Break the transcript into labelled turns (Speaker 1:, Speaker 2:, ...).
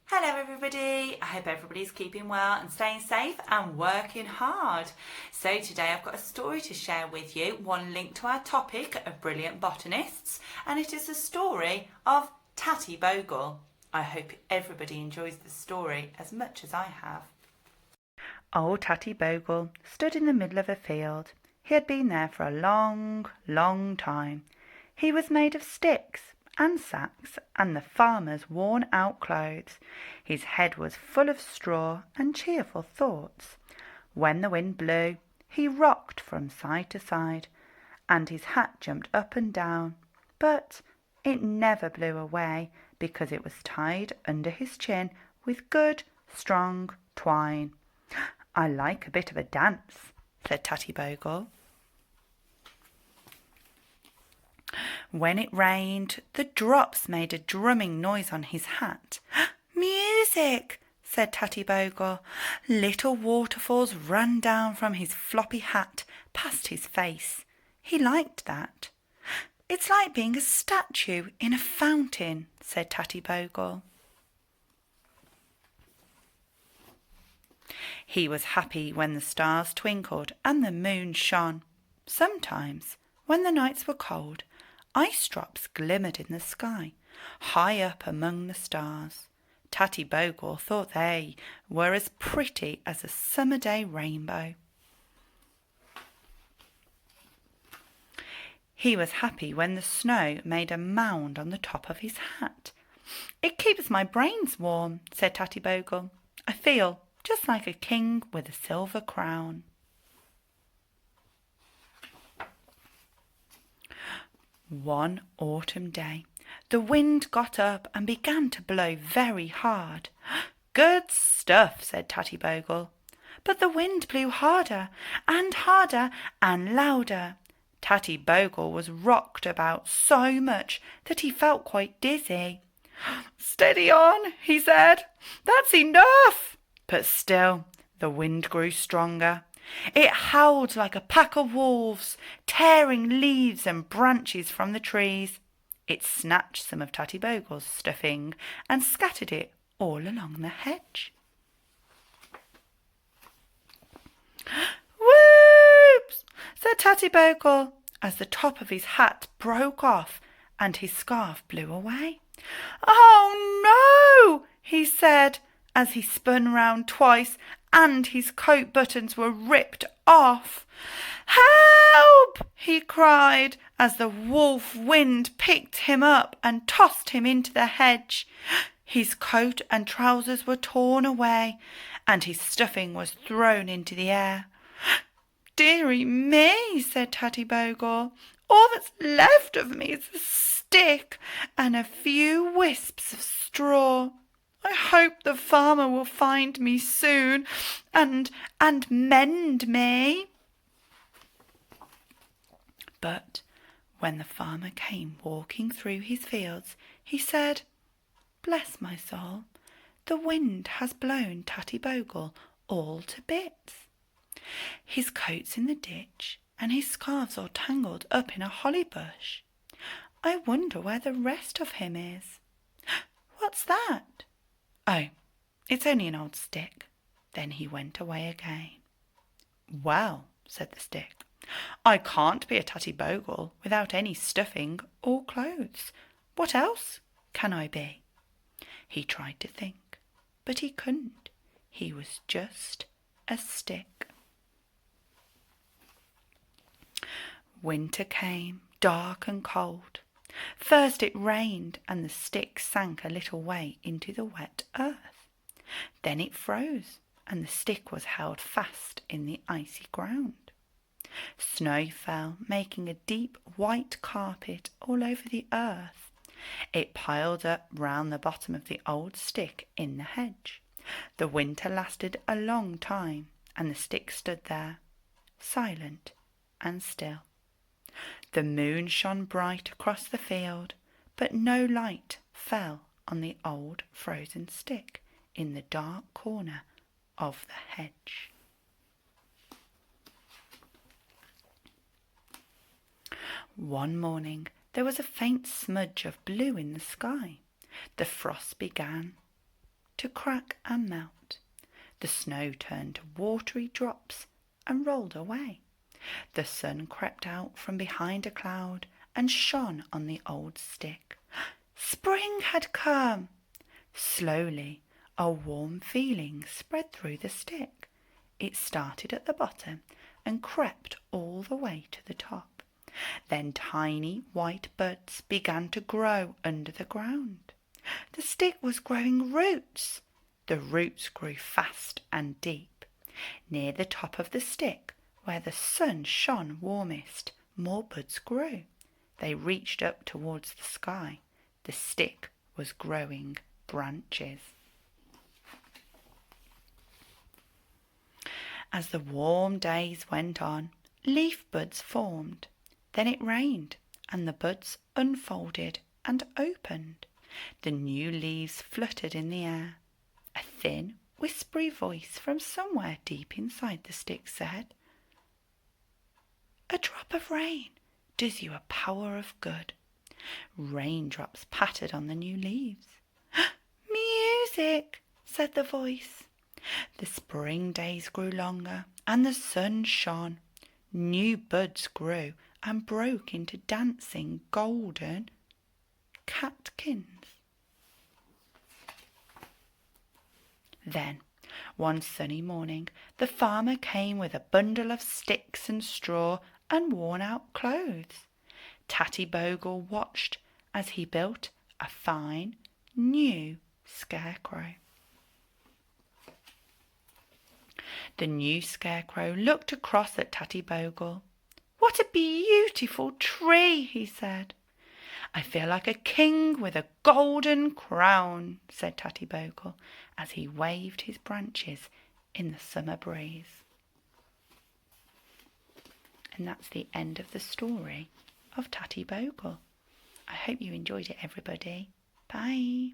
Speaker 1: Hello everybody, I hope everybody's keeping well and staying safe and working hard. So today I've got a story to share with you, one linked to our topic of brilliant botanists, and it is the story of Tattybogle. I hope everybody enjoys the story as much as I have. Old Tattybogle stood in the middle of a field. He had been there for a long, long time. He was made of sticks and sacks and the farmer's worn-out clothes. His head was full of straw and cheerful thoughts. When the wind blew, he rocked from side to side, and his hat jumped up and down, but it never blew away because it was tied under his chin with good, strong twine. "I like a bit of a dance," said Tattybogle. When it rained, the drops made a drumming noise on his hat. "Music!" said Tattybogle. Little waterfalls ran down from his floppy hat past his face. He liked that. "It's like being a statue in a fountain," said Tattybogle. He was happy when the stars twinkled and the moon shone. Sometimes, when the nights were cold, ice drops glimmered in the sky, high up among the stars. Tattybogle thought they were as pretty as a summer day rainbow. He was happy when the snow made a mound on the top of his hat. "It keeps my brains warm," said Tattybogle. "I feel just like a king with a silver crown." One autumn day, the wind got up and began to blow very hard. "Good stuff," said Tattybogle. But the wind blew harder and harder and louder. Tattybogle was rocked about so much that he felt quite dizzy. "Steady on," he said. "That's enough." But still the wind grew stronger. It howled like a pack of wolves, tearing leaves and branches from the trees. It snatched some of Tattybogle's stuffing and scattered it all along the hedge. "Whoops!" said Tattybogle, as the top of his hat broke off and his scarf blew away. "Oh no!" he said, as he spun round twice and his coat buttons were ripped off. "Help!" he cried, as the wolf wind picked him up and tossed him into the hedge. His coat and trousers were torn away, and his stuffing was thrown into the air. "Dearie me," said Tattybogle, "all that's left of me is a stick and a few wisps of straw. I hope the farmer will find me soon and mend me." But when the farmer came walking through his fields, he said, "Bless my soul, the wind has blown Tattybogle all to bits. His coat's in the ditch and his scarf's all tangled up in a holly bush. I wonder where the rest of him is. What's that? Oh, it's only an old stick." Then he went away again. "Well," said the stick, "I can't be a Tattybogle without any stuffing or clothes. What else can I be?" He tried to think, but he couldn't. He was just a stick. Winter came, dark and cold. First it rained, and the stick sank a little way into the wet earth. Then it froze, and the stick was held fast in the icy ground. Snow fell, making a deep white carpet all over the earth. It piled up round the bottom of the old stick in the hedge. The winter lasted a long time, and the stick stood there, silent and still. The moon shone bright across the field, but no light fell on the old frozen stick in the dark corner of the hedge. One morning there was a faint smudge of blue in the sky. The frost began to crack and melt. The snow turned to watery drops and rolled away. The sun crept out from behind a cloud and shone on the old stick. Spring had come! Slowly, a warm feeling spread through the stick. It started at the bottom and crept all the way to the top. Then tiny white buds began to grow under the ground. The stick was growing roots. The roots grew fast and deep. Near the top of the stick, where the sun shone warmest, more buds grew. They reached up towards the sky. The stick was growing branches. As the warm days went on, leaf buds formed. Then it rained, and the buds unfolded and opened. The new leaves fluttered in the air. A thin, whispery voice from somewhere deep inside the stick said, "A drop of rain does you a power of good." Raindrops pattered on the new leaves. "Music," said the voice. The spring days grew longer, and the sun shone. New buds grew and broke into dancing golden catkins. Then, one sunny morning, the farmer came with a bundle of sticks and straw and worn-out clothes. Tattybogle watched as he built a fine, new scarecrow. The new scarecrow looked across at Tattybogle. "What a beautiful tree," he said. "I feel like a king with a golden crown," said Tattybogle as he waved his branches in the summer breeze. And that's the end of the story of Tattybogle. I hope you enjoyed it, everybody. Bye.